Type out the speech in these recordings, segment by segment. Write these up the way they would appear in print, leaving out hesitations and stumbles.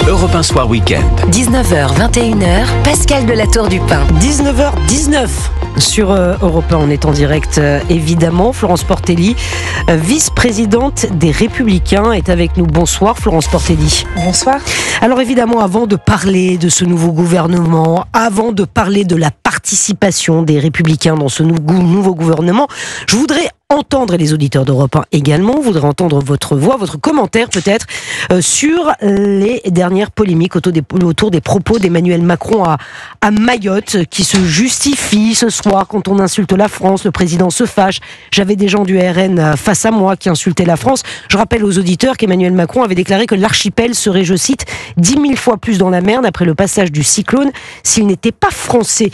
Europe 1 Soir Week-end. 19h, 21h, Pascal de la Tour du Pin. 19h19 sur Europe 1, on est en direct évidemment. Florence Portelli, vice-présidente des Républicains, est avec nous. Bonsoir Florence Portelli. Bonsoir. Alors évidemment, avant de parler de ce nouveau gouvernement, avant de parler de la participation des Républicains dans ce nouveau gouvernement, je voudrais entendre, et les auditeurs d'Europe 1 également, voudraient entendre votre voix, votre commentaire peut-être, sur les dernières polémiques autour des propos d'Emmanuel Macron à Mayotte, qui se justifient ce soir quand on insulte la France, le président se fâche. J'avais des gens du RN face à moi qui insultaient la France. Je rappelle aux auditeurs qu'Emmanuel Macron avait déclaré que l'archipel serait, je cite, 10 000 fois plus dans la merde après le passage du cyclone s'il n'était pas français.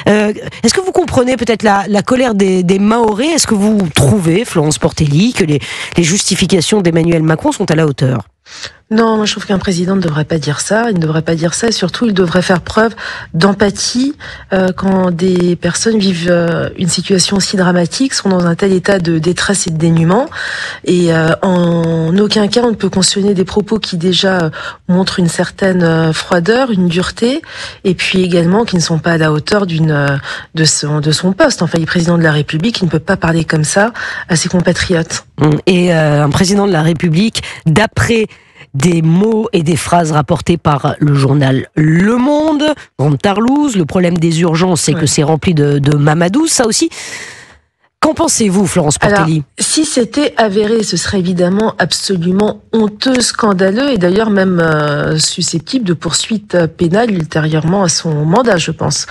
Est-ce que vous comprenez peut-être la colère des Mahorais? Est-ce que vous trouvez, Florence Portelli, que les justifications d'Emmanuel Macron sont à la hauteur? Non, moi je trouve qu'un président ne devrait pas dire ça. Il ne devrait pas dire ça et surtout il devrait faire preuve d'empathie quand des personnes vivent une situation aussi dramatique, sont dans un tel état de détresse et de dénuement. Et en aucun cas on ne peut cautionner des propos qui déjà montrent une certaine froideur, une dureté, et puis également qui ne sont pas à la hauteur de son poste. Enfin, il est président de la République, il ne peut pas parler comme ça à ses compatriotes. Et un président de la République, d'après des mots et des phrases rapportées par le journal Le Monde, Grande Tarlouse, le problème des urgences, c'est que c'est rempli de Mamadou, ça aussi. Qu'en pensez-vous, Florence Portelli? Alors, si c'était avéré, ce serait évidemment absolument honteux, scandaleux et d'ailleurs même susceptible de poursuites pénales ultérieurement à son mandat, je pense.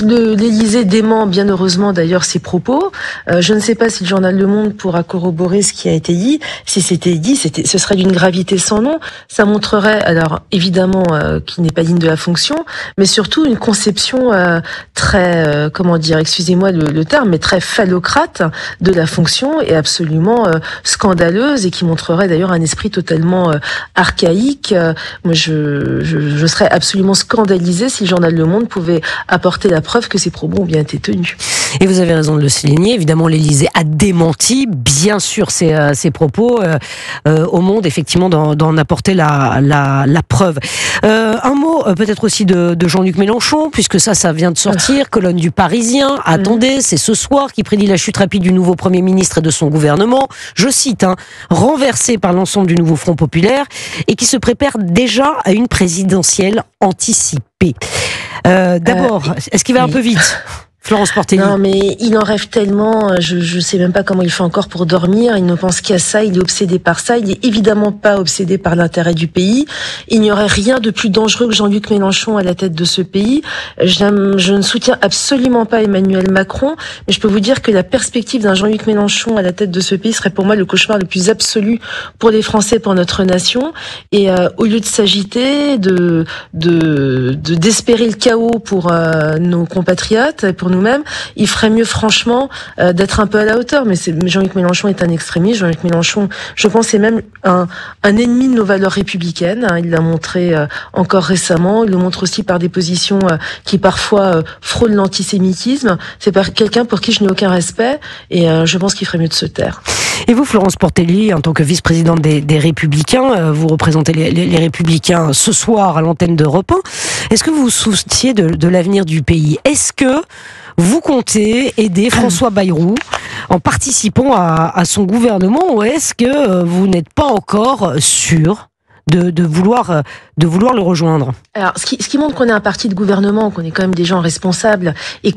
L'Élysée dément bien heureusement d'ailleurs ses propos. Je ne sais pas si le journal Le Monde pourra corroborer ce qui a été dit. Si c'était dit, ce serait d'une gravité sans nom. Ça montrerait alors évidemment qu'il n'est pas digne de la fonction, mais surtout une conception très, comment dire, excusez-moi le terme, mais très phallocrate de la fonction et absolument scandaleuse et qui montrerait d'ailleurs un esprit totalement archaïque. Moi, je serais absolument scandalisée si le journal Le Monde pouvait apporter la preuve que ces propos ont bien été tenus. Et vous avez raison de le souligner. Évidemment, l'Élysée a démenti, bien sûr, ces propos au Monde, effectivement, d'en apporter la preuve. Un mot peut-être aussi de Jean-Luc Mélenchon, puisque ça vient de sortir, colonne du Parisien. Attendez, c'est ce soir qui prédit la chute rapide du nouveau Premier ministre et de son gouvernement. Je cite, renversé par l'ensemble du nouveau Front populaire et qui se prépare déjà à une présidentielle anticipée. D'abord, est-ce qu'il va un peu vite, Florence Portelli? Non, mais il en rêve tellement, je sais même pas comment il fait encore pour dormir, il ne pense qu'à ça, il est obsédé par ça, il est évidemment pas obsédé par l'intérêt du pays. Il n'y aurait rien de plus dangereux que Jean-Luc Mélenchon à la tête de ce pays. Je ne soutiens absolument pas Emmanuel Macron, mais je peux vous dire que la perspective d'un Jean-Luc Mélenchon à la tête de ce pays serait pour moi le cauchemar le plus absolu pour les Français, pour notre nation. Et au lieu de s'agiter, d'espérer le chaos pour nos compatriotes, pour nous-mêmes, il ferait mieux franchement d'être un peu à la hauteur. Mais Jean-Luc Mélenchon est un extrémiste. Jean-Luc Mélenchon, je pense, est même un ennemi de nos valeurs républicaines. Il l'a montré encore récemment. Il le montre aussi par des positions qui parfois frôlent l'antisémitisme. C'est quelqu'un pour qui je n'ai aucun respect et je pense qu'il ferait mieux de se taire. Et vous, Florence Portelli, en tant que vice-présidente des Républicains, vous représentez les Républicains ce soir à l'antenne d'Europe 1. Est-ce que vous vous souciez de l'avenir du pays? Est-ce que vous comptez aider François Bayrou en participant à son gouvernement, ou est-ce que vous n'êtes pas encore sûr de vouloir le rejoindre? Alors, ce qui montre qu'on est un parti de gouvernement, qu'on est quand même des gens responsables et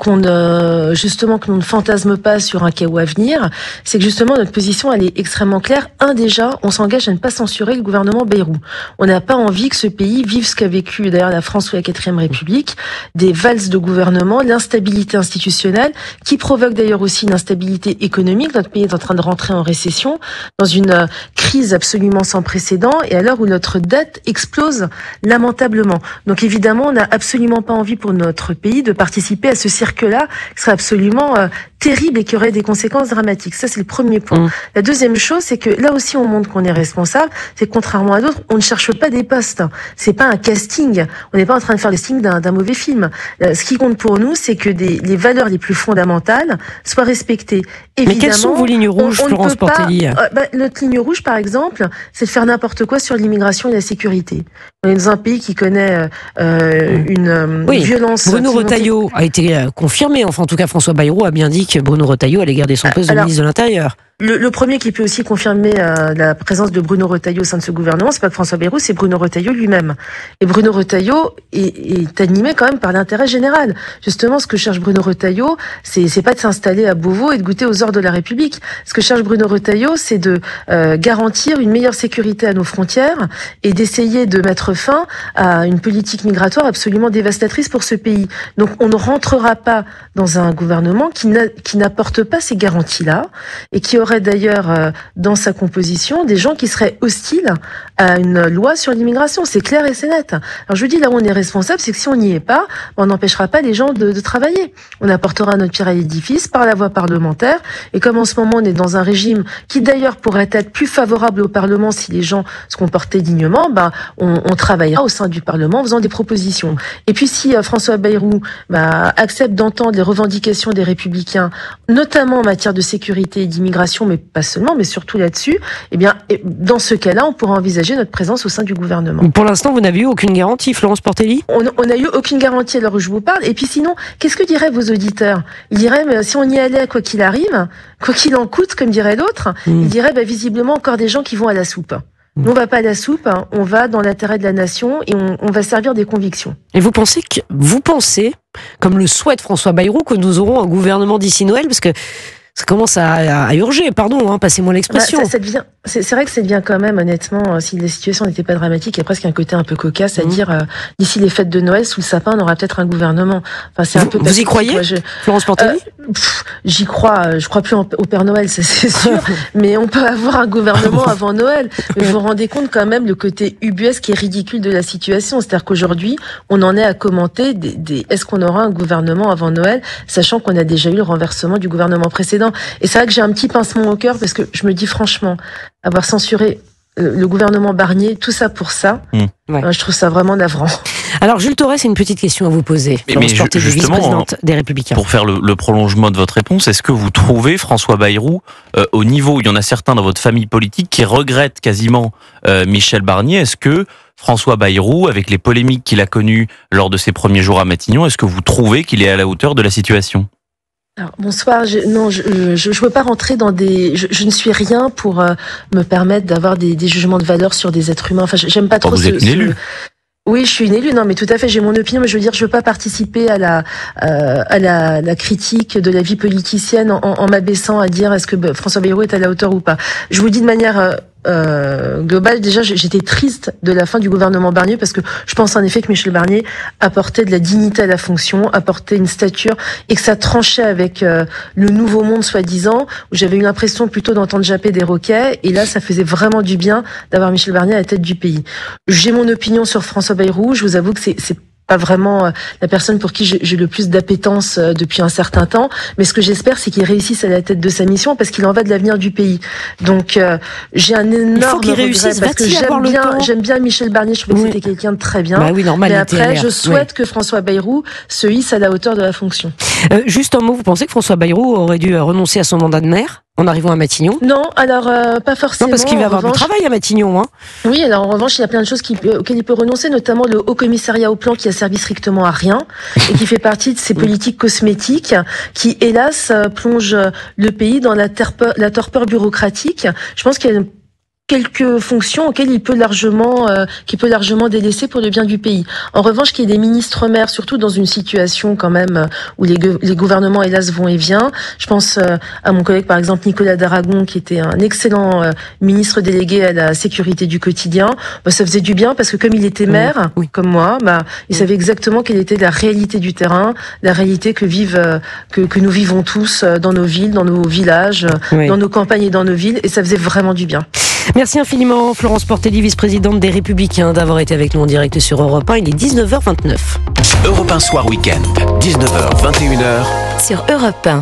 justement que l'on ne fantasme pas sur un chaos à venir, c'est que justement notre position elle est extrêmement claire. Déjà, on s'engage à ne pas censurer le gouvernement Bayrou. On n'a pas envie que ce pays vive ce qu'a vécu d'ailleurs la France sous la 4e République, des valses de gouvernement, l'instabilité institutionnelle, qui provoque d'ailleurs aussi une instabilité économique. Notre pays est en train de rentrer en récession, dans une crise absolument sans précédent, et à l'heure où notre dette explose lamentablement. Donc évidemment, on n'a absolument pas envie pour notre pays de participer à ce cirque-là, qui serait absolument terrible et qui aurait des conséquences dramatiques. Ça, c'est le premier point. La deuxième chose, c'est que là aussi, on montre qu'on est responsable. C'est que contrairement à d'autres, on ne cherche pas des postes. C'est pas un casting. On n'est pas en train de faire le casting d'un mauvais film. Ce qui compte pour nous, c'est que les valeurs les plus fondamentales soient respectées. Évidemment, mais quelles sont vos lignes rouges, Florence Portelli? Notre ligne rouge, par exemple, c'est de faire n'importe quoi sur l'immigration l'immigration et la sécurité. On est dans un pays qui connaît une violence. Bruno Retailleau a été confirmé, enfin en tout cas François Bayrou a bien dit que Bruno Retailleau allait garder son poste de ministre de l'Intérieur. Le premier qui peut aussi confirmer la présence de Bruno Retailleau au sein de ce gouvernement, c'est pas que François Bayrou, c'est Bruno Retailleau lui-même. Et Bruno Retailleau est animé quand même par l'intérêt général. Justement, ce que cherche Bruno Retailleau, c'est pas de s'installer à Beauvau et de goûter aux ordres de la République. Ce que cherche Bruno Retailleau, c'est de garantir une meilleure sécurité à nos frontières et d'essayer de mettre fin à une politique migratoire absolument dévastatrice pour ce pays. Donc, on ne rentrera pas dans un gouvernement qui n'apporte pas ces garanties-là et qui aurait d'ailleurs dans sa composition des gens qui seraient hostiles à une loi sur l'immigration. C'est clair et c'est net. Alors je vous dis, là où on est responsable, c'est que si on n'y est pas, on n'empêchera pas les gens de travailler. On apportera notre pierre à l'édifice par la voie parlementaire. Et comme en ce moment on est dans un régime qui d'ailleurs pourrait être plus favorable au Parlement si les gens se comportaient dignement, on travaillera au sein du Parlement en faisant des propositions. Et puis si François Bayrou accepte d'entendre les revendications des Républicains, notamment en matière de sécurité et d'immigration, mais pas seulement, mais surtout là-dessus, eh bien, dans ce cas-là, on pourra envisager notre présence au sein du gouvernement. Pour l'instant, vous n'avez eu aucune garantie, Florence Portelli ? On n'a eu aucune garantie à l'heure où je vous parle. Et puis sinon, qu'est-ce que diraient vos auditeurs ? Ils diraient, mais si on y allait, quoi qu'il arrive, quoi qu'il en coûte, comme dirait l'autre, ils diraient, visiblement, encore des gens qui vont à la soupe. Nous, on va pas à la soupe, on va dans l'intérêt de la nation et on va servir des convictions. Et vous pensez, comme le souhaite François Bayrou, que nous aurons un gouvernement d'ici Noël ? Parce que ça commence à urger, pardon, passez-moi l'expression. C'est vrai que ça devient quand même, honnêtement, si la situation n'était pas dramatique, il y a presque un côté un peu cocasse à dire d'ici les fêtes de Noël, sous le sapin, on aura peut-être un gouvernement. Enfin, c'est un peu vous y croyez, Florence Portelli ? J'y crois. Je crois plus au Père Noël, ça c'est sûr. Mais on peut avoir un gouvernement avant Noël. Mais vous vous rendez compte quand même le côté ubuesque et ridicule de la situation. C'est-à-dire qu'aujourd'hui, on en est à commenter est-ce qu'on aura un gouvernement avant Noël, sachant qu'on a déjà eu le renversement du gouvernement précédent. Et c'est vrai que j'ai un petit pincement au cœur parce que je me dis franchement, avoir censuré le gouvernement Barnier, tout ça pour ça, je trouve ça vraiment navrant. Alors Jules Torres, c'est une petite question à vous poser. Mais justement, vice-présidente des Républicains. Pour faire le prolongement de votre réponse, est-ce que vous trouvez François Bayrou au niveau où il y en a certains dans votre famille politique qui regrettent quasiment Michel Barnier? Est-ce que François Bayrou, avec les polémiques qu'il a connues lors de ses premiers jours à Matignon, est-ce que vous trouvez qu'il est à la hauteur de la situation? Alors, bonsoir. Je veux pas rentrer dans je ne suis rien pour me permettre d'avoir des jugements de valeur sur des êtres humains. Enfin, j'aime pas trop. Vous êtes une élue. Oui, je suis une élue. Non, mais tout à fait, j'ai mon opinion. Mais je veux dire, je veux pas participer à la critique de la vie politicienne en m'abaissant à dire est-ce que François Bayrou est à la hauteur ou pas. Je vous dis de manière globale, déjà, j'étais triste de la fin du gouvernement Barnier parce que je pense en effet que Michel Barnier apportait de la dignité à la fonction, apportait une stature et que ça tranchait avec le nouveau monde soi-disant où j'avais eu l'impression plutôt d'entendre japper des roquets et là ça faisait vraiment du bien d'avoir Michel Barnier à la tête du pays. J'ai mon opinion sur François Bayrou, je vous avoue que c'est pas vraiment la personne pour qui j'ai le plus d'appétence depuis un certain temps, mais ce que j'espère c'est qu'il réussisse à la tête de sa mission parce qu'il en va de l'avenir du pays. Donc j'ai un énorme regret parce que j'aime bien Michel Barnier, je trouvais que c'était quelqu'un de très bien. Oui, normal, mais après je souhaite que François Bayrou se hisse à la hauteur de la fonction. Juste un mot, vous pensez que François Bayrou aurait dû renoncer à son mandat de maire en arrivant à Matignon? Non, alors pas forcément. Non, parce qu'il va avoir du travail à Matignon. Oui, alors en revanche, il y a plein de choses auxquelles il peut renoncer, notamment le Haut Commissariat au Plan qui a servi strictement à rien et qui fait partie de ces politiques cosmétiques qui, hélas, plongent le pays dans la torpeur bureaucratique. Je pense qu'il y a quelques fonctions auxquelles il peut largement délaisser pour le bien du pays. En revanche, qu'il y ait des ministres maires, surtout dans une situation quand même où les gouvernements hélas vont et viennent. Je pense à mon collègue par exemple Nicolas Daragon qui était un excellent ministre délégué à la sécurité du quotidien. Ça faisait du bien parce que comme il était maire, comme moi, il savait exactement quelle était la réalité du terrain, la réalité que nous vivons tous dans nos villes, dans nos villages, dans nos campagnes et dans nos villes, et ça faisait vraiment du bien. Merci infiniment Florence Portelli, vice-présidente des Républicains, d'avoir été avec nous en direct sur Europe 1. Il est 19h29. Europe 1 Soir Week-end, 19h, 21h. Sur Europe 1.